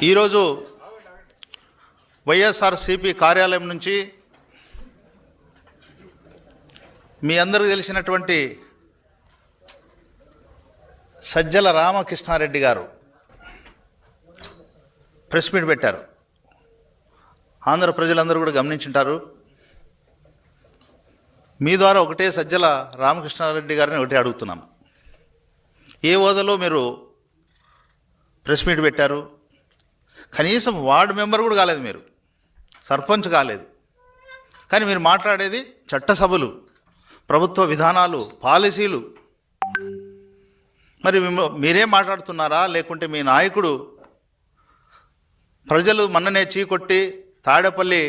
ఈరోజు వైఎస్ఆర్సీపీ కార్యాలయం నుంచి మీ అందరికీ తెలిసినటువంటి సజ్జల రామకృష్ణారెడ్డి గారు ప్రెస్ మీట్ పెట్టారు. ఆంధ్ర ప్రజలందరూ కూడా గమనించుంటారు. మీ ద్వారా ఒకటే సజ్జల రామకృష్ణారెడ్డి గారిని ఒకటే అడుగుతున్నాం. ఏ హోదాలో మీరు ప్రెస్ మీట్ పెట్టారు? కనీసం వార్డు మెంబర్ కూడా కాలేదు, మీరు సర్పంచ్ కాలేదు. కానీ మీరు మాట్లాడేది చట్టసభలు, ప్రభుత్వ విధానాలు, పాలసీలు. మరి మీరేం మాట్లాడుతున్నారా? లేకుంటే మీ నాయకుడు ప్రజలు మొన్ననే చీకొట్టి తాడేపల్లి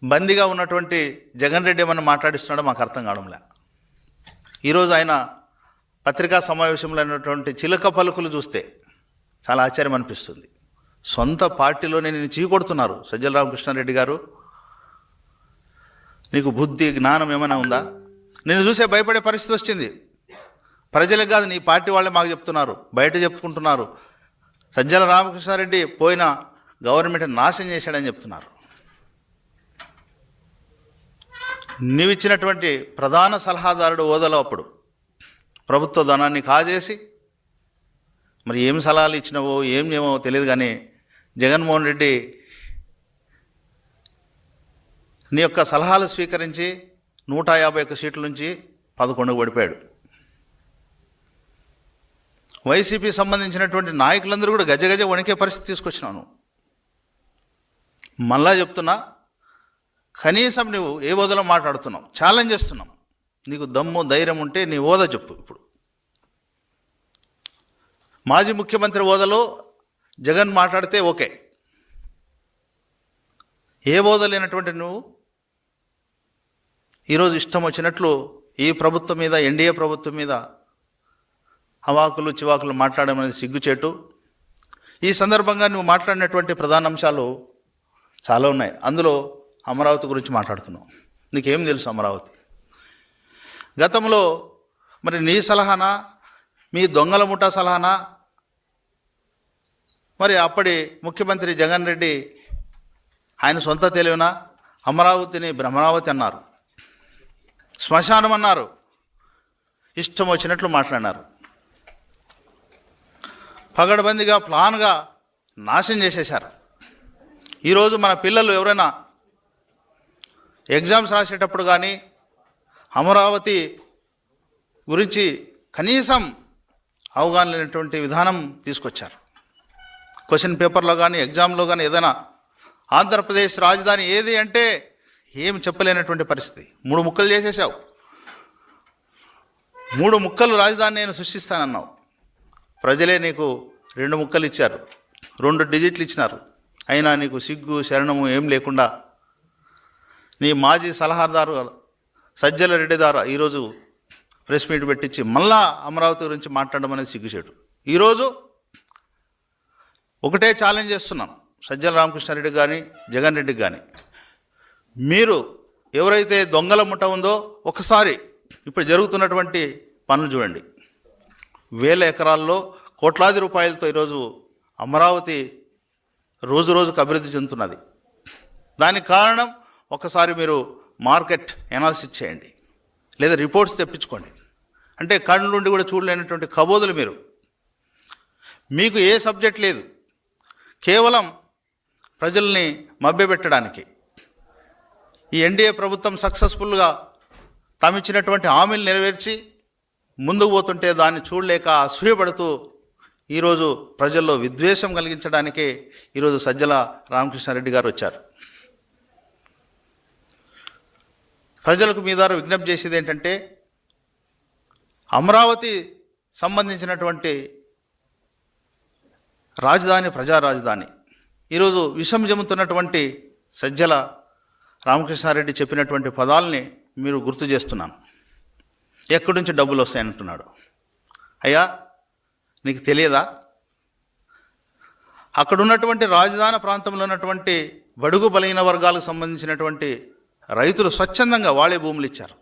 బందీగా ఉన్నటువంటి జగన్ రెడ్డి ఏమన్నా మాట్లాడిస్తున్నాడో మాకు అర్థం కావడంలే. ఈరోజు ఆయన పత్రికా సమావేశంలో అయినటువంటి చిలక పలుకులు చూస్తే చాలా ఆశ్చర్యం అనిపిస్తుంది. సొంత పార్టీలోనే నేను చీకొడుతున్నారు. సజ్జల రామకృష్ణారెడ్డి గారు, నీకు బుద్ధి జ్ఞానం ఏమైనా ఉందా? నేను చూసే భయపడే పరిస్థితి వచ్చింది. ప్రజలకు కాదు, నీ పార్టీ వాళ్ళే మాకు చెప్తున్నారు, బయట చెప్పుకుంటున్నారు. సజ్జల రామకృష్ణారెడ్డి పోయిన గవర్నమెంట్ నాశనం చేశాడని చెప్తున్నారు. నీవిచ్చినటువంటి ప్రధాన సలహాదారుడు హోదాలో అప్పుడు ప్రభుత్వ ధనాన్ని కాజేసి, మరి ఏం సలహాలు ఇచ్చినావో ఏం ఏమో తెలియదు, కానీ జగన్మోహన్ రెడ్డి నీ యొక్క సలహాలు స్వీకరించి 151 సీట్ల నుంచి 11కు పడిపోయాడు. వైసీపీ సంబంధించినటువంటి నాయకులందరూ కూడా గజగజ వణికే పరిస్థితి తీసుకొచ్చినాను. మళ్ళా చెప్తున్నా, కనీసం నువ్వు ఏ హోదాలో మాట్లాడుతున్నావు? ఛాలెంజ్ చేస్తున్నాం. నీకు దమ్ము ధైర్యం ఉంటే నీ హోదా చెప్పు. ఇప్పుడు మాజీ ముఖ్యమంత్రి హోదాలో జగన్ మాట్లాడితే ఓకే. ఏ హోదా లేనటువంటి నువ్వు ఈరోజు ఇష్టం వచ్చినట్లు ఈ ప్రభుత్వం మీద, ఎన్డీఏ ప్రభుత్వం మీద అవాకులు చివాకులు మాట్లాడడం అనేది సిగ్గుచేటు. ఈ సందర్భంగా నువ్వు మాట్లాడినటువంటి ప్రధాన అంశాలు చాలా ఉన్నాయి. అందులో అమరావతి గురించి మాట్లాడుతున్నావు. నీకేం తెలుసు అమరావతి? గతంలో మరి నీ సలహానా, మీ దొంగల ముఠా సలహానా, మరి అప్పటి ముఖ్యమంత్రి జగన్ రెడ్డి ఆయన సొంత తెలివినా అమరావతిని భ్రమరావతి అన్నారు, శ్మశానం అన్నారు, ఇష్టం వచ్చినట్లు మాట్లాడినారు. పగడబందిగా ప్లాన్గా నాశనం చేసేశారు. ఈరోజు మన పిల్లలు ఎవరైనా ఎగ్జామ్స్ రాసేటప్పుడు కానీ అమరావతి గురించి కనీసం అవగాహన లేనటువంటి విధానం తీసుకొచ్చారు. క్వశ్చన్ పేపర్లో కానీ ఎగ్జామ్లో కానీ ఏదైనా ఆంధ్రప్రదేశ్ రాజధాని ఏది అంటే ఏం చెప్పలేనటువంటి పరిస్థితి. 3 ముక్కలు చేసేసావు. 3 ముక్కలు రాజధాని నేను సృష్టిస్తానన్నావు. ప్రజలే నీకు 2 ముక్కలు ఇచ్చారు, 2 డిజిట్లు ఇచ్చినారు. అయినా నీకు సిగ్గు శరణము ఏం లేకుండా నీ మాజీ సలహాదారు సజ్జల రెడ్డి ద్వారా ఈరోజు ప్రెస్ మీట్ పెట్టించి మళ్ళా అమరావతి గురించి మాట్లాడడం అనేది సిగ్గుచేటు. ఈరోజు ఒకటే ఛాలెంజ్ చేస్తున్నాం సజ్జల రామకృష్ణారెడ్డి కానీ జగన్ రెడ్డికి కానీ, మీరు ఎవరైతే దొంగల ముఠ ఉందో ఒకసారి ఇప్పుడు జరుగుతున్నటువంటి పనులు చూడండి. 1000 ఎకరాల్లో కోట్లాది రూపాయలతో ఈరోజు అమరావతి రోజు రోజుకు అభివృద్ధి చెందుతున్నది. దానికి కారణం ఒకసారి మీరు మార్కెట్ ఎనాలిసిస్ చేయండి, లేదా రిపోర్ట్స్ తెప్పించుకోండి. అంటే కళ్ళు నుండి కూడా చూడలేనటువంటి కబోదులు మీరు. మీకు ఏ సబ్జెక్ట్ లేదు, కేవలం ప్రజల్ని మభ్యపెట్టడానికి. ఈ ఎన్డీఏ ప్రభుత్వం సక్సెస్ఫుల్గా తామిచ్చినటువంటి హామీలు నెరవేర్చి ముందుకు పోతుంటే దాన్ని చూడలేక అసూయపడుతూ ఈరోజు ప్రజల్లో విద్వేషం కలిగించడానికే ఈరోజు సజ్జల రామకృష్ణారెడ్డి గారు వచ్చారు. ప్రజలకు మీ ద్వారా విజ్ఞప్తి చేసేది ఏంటంటే, అమరావతి సంబంధించినటువంటి రాజధాని, ప్రజా రాజధాని ఈరోజు విషం జమ్ముతున్నటువంటి సజ్జల రామకృష్ణారెడ్డి చెప్పినటువంటి పదాలని మీరు గుర్తు చేస్తున్నాను. ఎక్కడి నుంచి డబ్బులు వస్తాయంటున్నాడు. అయ్యా, నీకు తెలియదా? అక్కడ ఉన్నటువంటి రాజధాని ప్రాంతంలో ఉన్నటువంటి బడుగు బలహీన వర్గాలకు సంబంధించినటువంటి రైతులు స్వచ్ఛందంగా వాళ్ళే భూములు ఇచ్చారు.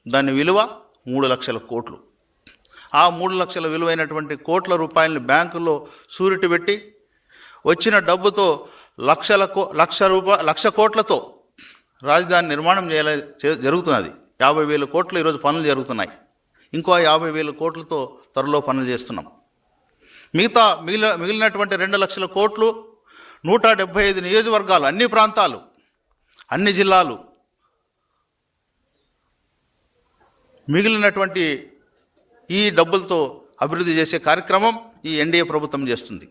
దాని విలువ 3 లక్షల కోట్లు. ఆ 3 లక్షల విలువైనటువంటి కోట్ల రూపాయలని బ్యాంకులో సూరిటీ పెట్టి వచ్చిన డబ్బుతో లక్ష కోట్లతో రాజధాని నిర్మాణం జరుగుతున్నది. 50,000 కోట్లు ఈరోజు పనులు జరుగుతున్నాయి. ఇంకో 50,000 కోట్లతో త్వరలో పనులు చేస్తున్నాం. మిగిలినటువంటి 2 లక్షల కోట్లు 175 నియోజకవర్గాలు, అన్ని ప్రాంతాలు, అన్ని జిల్లాలు, మిగిలినటువంటి ఈ డబ్బులతో అభివృద్ధి చేసే కార్యక్రమం ఈ ఎన్డీఏ ప్రభుత్వం చేస్తుంది.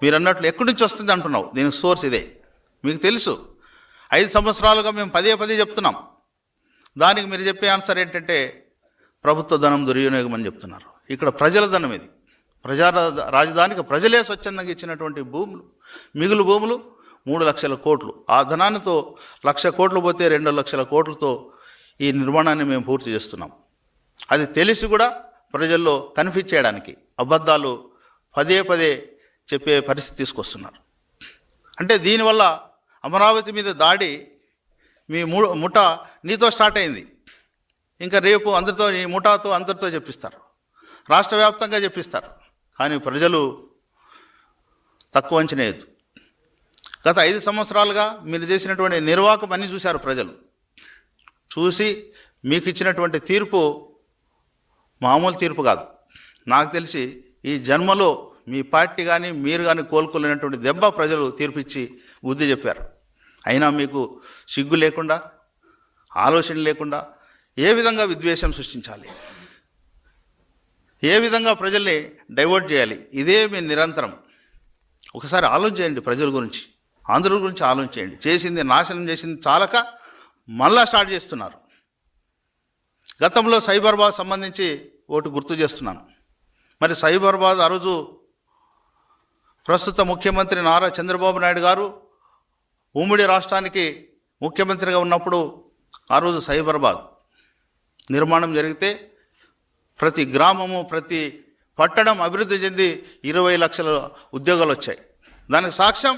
మీరు అన్నట్లు ఎక్కడి నుంచి వస్తుంది అంటున్నావు, దీనికి సోర్స్ ఇదే. మీకు తెలుసు, 5 సంవత్సరాలుగా మేము పదే చెప్తున్నాం. దానికి మీరు చెప్పే ఆన్సర్ ఏంటంటే ప్రభుత్వ ధనం దుర్వినియోగం అని చెప్తున్నారు. ఇక్కడ ప్రజల ధనం ఇది. రాజధానికి ప్రజలే స్వచ్ఛందంగా ఇచ్చినటువంటి భూములు, మిగులు భూములు 3 లక్షల కోట్లు. ఆ ధనానితో 1,00,000 కోట్లు పోతే 2 లక్షల కోట్లతో ఈ నిర్మాణాన్ని మేము పూర్తి చేస్తున్నాం. అది తెలిసి కూడా ప్రజల్లో కన్ఫ్యూజ్ చేయడానికి అబద్ధాలు పదే చెప్పే పరిస్థితి తీసుకొస్తున్నారు. అంటే దీనివల్ల అమరావతి మీద దాడి మీ ముఠ నీతో స్టార్ట్ అయింది. ఇంకా రేపు అందరితో, ఈ ముఠాతో అందరితో చెప్పిస్తారు, రాష్ట్ర వ్యాప్తంగా చెప్పిస్తారు. కానీ ప్రజలు తక్కువ అంచనా వేయద్దు. గత 5 సంవత్సరాలుగా మీరు చేసినటువంటి నిర్వాహకం అన్నీ చూశారు ప్రజలు. చూసి మీకు ఇచ్చినటువంటి తీర్పు మామూలు తీర్పు కాదు. నాకు తెలిసి ఈ జన్మలో మీ పార్టీ కానీ మీరు కానీ కోలుకోలేనటువంటి దెబ్బ ప్రజలు తీర్పిచ్చి బుద్ధి చెప్పారు. అయినా మీకు సిగ్గు లేకుండా, ఆలోచన లేకుండా ఏ విధంగా విద్వేషం సృష్టించాలి, ఏ విధంగా ప్రజల్ని డైవర్ట్ చేయాలి, ఇదే మీ నిరంతరం. ఒకసారి ఆలోచన చేయండి, ప్రజల గురించి, ఆంధ్రుల గురించి ఆలోచన చేయండి. చేసింది, నాశనం చేసింది చాలక మళ్ళా స్టార్ట్ చేస్తున్నారు. గతంలో సైబరాబాద్ సంబంధించి ఒకటి గుర్తు చేస్తున్నాను. మరి సైబరాబాద్ ఆ రోజు ప్రస్తుత ముఖ్యమంత్రి నారా చంద్రబాబు నాయుడు గారు ఉమ్మడి రాష్ట్రానికి ముఖ్యమంత్రిగా ఉన్నప్పుడు ఆ రోజు సైబరాబాద్ నిర్మాణం జరిగితే ప్రతి గ్రామము, ప్రతి పట్టణం అభివృద్ధి చెంది 20 లక్షల ఉద్యోగాలు వచ్చాయి. దానికి సాక్ష్యం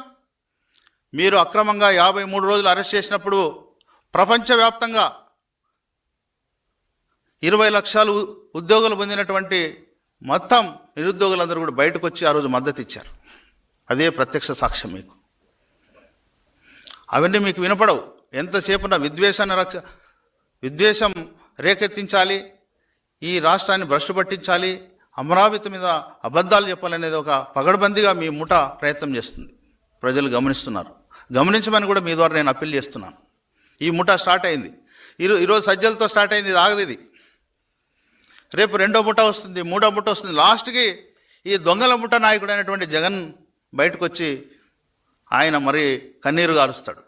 మీరు అక్రమంగా 53 రోజులు అరెస్ట్ చేసినప్పుడు ప్రపంచవ్యాప్తంగా 20 లక్షలు ఉద్యోగాలు పొందినటువంటి మొత్తం నిరుద్యోగులందరూ కూడా బయటకు వచ్చి ఆ రోజు మద్దతు ఇచ్చారు. అదే ప్రత్యక్ష సాక్ష్యం మీకు. అవన్నీ మీకు వినపడవు. ఎంతసేపున విద్వేషం రేకెత్తించాలి, ఈ రాష్ట్రాన్ని భ్రష్టు పట్టించాలి, అమరావతి మీద అబద్ధాలు చెప్పాలనేది ఒక పగడబందీగా మీ ముఠ ప్రయత్నం చేస్తుంది. ప్రజలు గమనిస్తున్నారు. గమనించమని కూడా మీ ద్వారా నేను అప్పీల్ చేస్తున్నాను. ఈ ముఠ స్టార్ట్ అయింది. ఈరోజు సజ్జలతో స్టార్ట్ అయింది, ఇది ఆగదు. ఇది రేపు 2వ ముఠ వస్తుంది, 3వ ముఠ వస్తుంది. లాస్ట్కి ఈ దొంగల ముఠ నాయకుడైనటువంటి జగన్ బయటకు వచ్చి ఆయన మరి కన్నీరు గారుస్తాడు.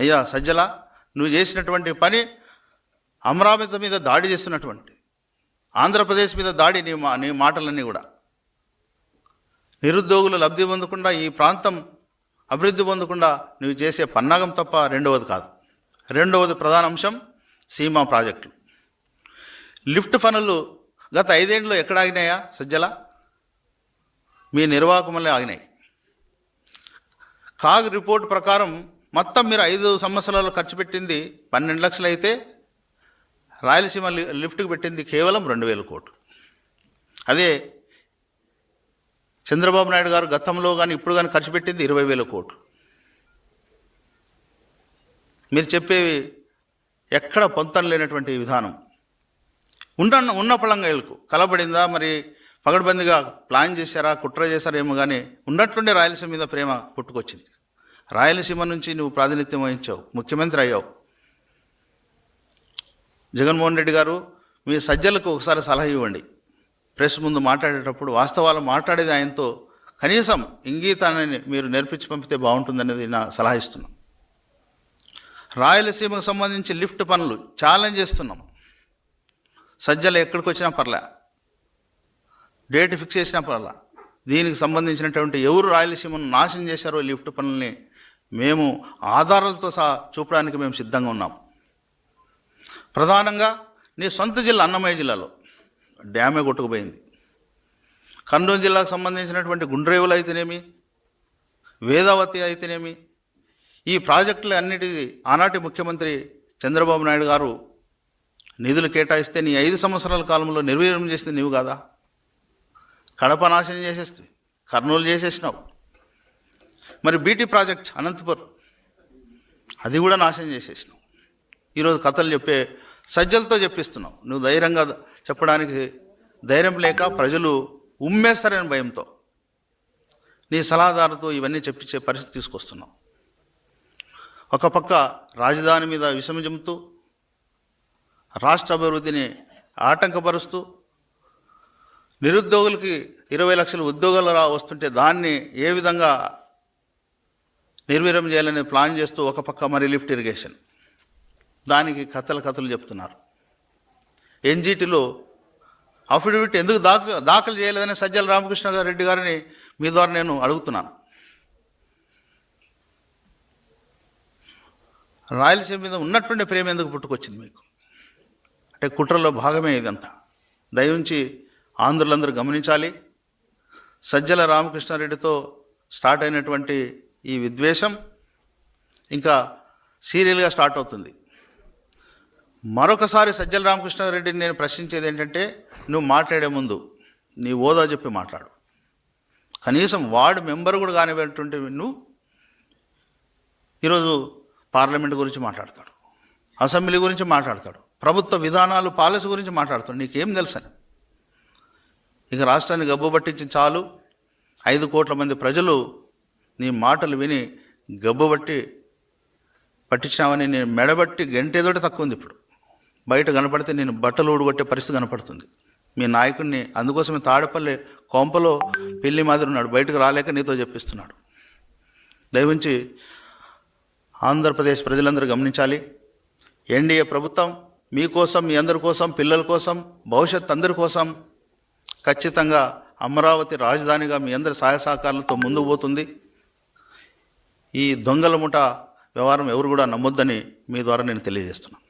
అయ్యా సజ్జల, నువ్వు చేసినటువంటి పని అమరావతి మీద దాడి చేస్తున్నటువంటి, ఆంధ్రప్రదేశ్ మీద దాడి, నీ మాటలన్నీ కూడా నిరుద్యోగులు లబ్ధి పొందకుండా, ఈ ప్రాంతం అభివృద్ధి పొందకుండా నువ్వు చేసే పన్నాగం తప్ప రెండవది కాదు. రెండవది ప్రధాన అంశం సీమా ప్రాజెక్టులు. లిఫ్ట్ పనులు గత 5 ఏళ్ళలో ఎక్కడ ఆగినాయా సజ్జల? మీ నిర్వాహకం వల్లే ఆగినాయి. కాగ్ రిపోర్ట్ ప్రకారం మొత్తం మీరు 5 సంవత్సరాలు ఖర్చు పెట్టింది 12 లక్షలు అయితే రాయలసీమ లిఫ్ట్కి పెట్టింది కేవలం 2,000 కోట్లు. అదే చంద్రబాబు నాయుడు గారు గతంలో కానీ ఇప్పుడు కానీ ఖర్చు పెట్టింది 20,000 కోట్లు. మీరు చెప్పేవి ఎక్కడ పొంతం లేనటువంటి విధానం. ఉన్న పళంగాయలకు కలబడిందా, మరి పగడబందిగా ప్లాన్ చేశారా, కుట్ర చేశారా ఏమో, కానీ ఉన్నట్లుండే రాయలసీమ మీద ప్రేమ పుట్టుకొచ్చింది. రాయలసీమ నుంచి నువ్వు ప్రాతినిధ్యం వహించావు, ముఖ్యమంత్రి అయ్యావు. జగన్మోహన్ రెడ్డి గారు, మీ సజ్జలకు ఒకసారి సలహా ఇవ్వండి. ప్రెస్ ముందు మాట్లాడేటప్పుడు వాస్తవాలు మాట్లాడేది ఆయనతో కనీసం ఇంగీతాన్ని మీరు నేర్పించి పంపితే బాగుంటుందనేది నా సలహా ఇస్తున్నాం. రాయలసీమకు సంబంధించి లిఫ్ట్ పనులు ఛాలెంజ్ చేస్తున్నాం. సజ్జలు ఎక్కడికి వచ్చినా పర్లే, డేట్ ఫిక్స్ చేసినా పర్లా, దీనికి సంబంధించినటువంటి ఎవరు రాయలసీమను నాశనం చేశారో లిఫ్ట్ పనుల్ని మేము ఆధారాలతో సహా చూపడానికి మేము సిద్ధంగా ఉన్నాం. ప్రధానంగా నీ సొంత జిల్లా అన్నమయ్య జిల్లాలో డ్యామే కొట్టుకుపోయింది. కర్నూలు జిల్లాకు సంబంధించినటువంటి గుండ్రేవులు అయితేనేమి, వేదావతి అయితేనేమి, ఈ ప్రాజెక్టులు అన్నిటికీ ఆనాటి ముఖ్యమంత్రి చంద్రబాబు నాయుడు గారు నిధులు కేటాయిస్తే నీ 5 సంవత్సరాల కాలంలో నిర్వీర్యం చేసింది నీవు కాదా? కడప నాశనం చేసేస్తుంది, కర్నూలు చేసేసినావు. మరి బీటీ ప్రాజెక్ట్ అనంతపురం అది కూడా నాశనం చేసేసినావు. ఈరోజు కథలు చెప్పే సజ్జలతో చెప్పిస్తున్నావు. నువ్వు ధైర్యంగా చెప్పడానికి ధైర్యం లేక ప్రజలు ఉమ్మేస్తారని భయంతో నీ సలహాదారుతో ఇవన్నీ చెప్పించే పరిస్థితి తీసుకొస్తున్నావు. ఒక పక్క రాజధాని మీద విషం జమ్ముతూ రాష్ట్ర అభివృద్ధిని ఆటంకపరుస్తూ నిరుద్యోగులకి 20 లక్షల ఉద్యోగాలు వస్తుంటే దాన్ని ఏ విధంగా నిర్వీర్యం చేయాలని ప్లాన్ చేస్తూ ఒక పక్క మరి లిఫ్ట్ ఇరిగేషన్ దానికి కథలు చెప్తున్నారు. ఎన్జీటీలో అఫిడవిట్ ఎందుకు దాఖలు చేయలేదని సజ్జల రామకృష్ణారెడ్డి గారిని మీ ద్వారా నేను అడుగుతున్నాను. రాయలసీమ మీద ఉన్నటువంటి ప్రేమ ఎందుకు పుట్టుకొచ్చింది మీకు? అంటే కుట్రలో భాగమే ఇదంతా. దయవుంచి ఆంధ్రులందరూ గమనించాలి. సజ్జల రామకృష్ణారెడ్డితో స్టార్ట్ అయినటువంటి ఈ విద్వేషం ఇంకా సీరియల్గా స్టార్ట్ అవుతుంది. మరొకసారి సజ్జల రామకృష్ణారెడ్డిని నేను ప్రశ్నించేది ఏంటంటే, నువ్వు మాట్లాడే ముందు నీ హోదా చెప్పి మాట్లాడు. కనీసం వార్డు మెంబర్ కూడా కానివ్వటువంటి నువ్వు ఈరోజు పార్లమెంట్ గురించి మాట్లాడతాడు, అసెంబ్లీ గురించి మాట్లాడతాడు, ప్రభుత్వ విధానాలు పాలసీ గురించి మాట్లాడతాడు. నీకేం తెలుసని? ఇక రాష్ట్రాన్ని గబ్బు పట్టించి చాలు. 5 కోట్ల మంది ప్రజలు నీ మాటలు విని గబ్బుబట్టి పట్టించామని నేను మెడబట్టి గంటేదోటి తక్కువ ఉంది. ఇప్పుడు బయట కనపడితే నేను బట్టలు ఊడగొట్టే పరిస్థితి కనపడుతుంది. మీ నాయకుడిని అందుకోసమే తాడపల్లి కొంపలో పెళ్లి మాదిరి ఉన్నాడు, బయటకు రాలేక నీతో చెప్పిస్తున్నాడు. దయవుంచి ఆంధ్రప్రదేశ్ ప్రజలందరూ గమనించాలి. ఎన్డీఏ ప్రభుత్వం మీకోసం, మీ అందరి కోసం, పిల్లల కోసం, భవిష్యత్ అందరి కోసం ఖచ్చితంగా అమరావతి రాజధానిగా మీ అందరి సహాయ సహకారాలతో ముందుకు పోతుంది. ఈ దొంగల ముఠ వ్యవహారం ఎవరు కూడా నమ్మొద్దని మీ ద్వారా నేను తెలియజేస్తున్నాను.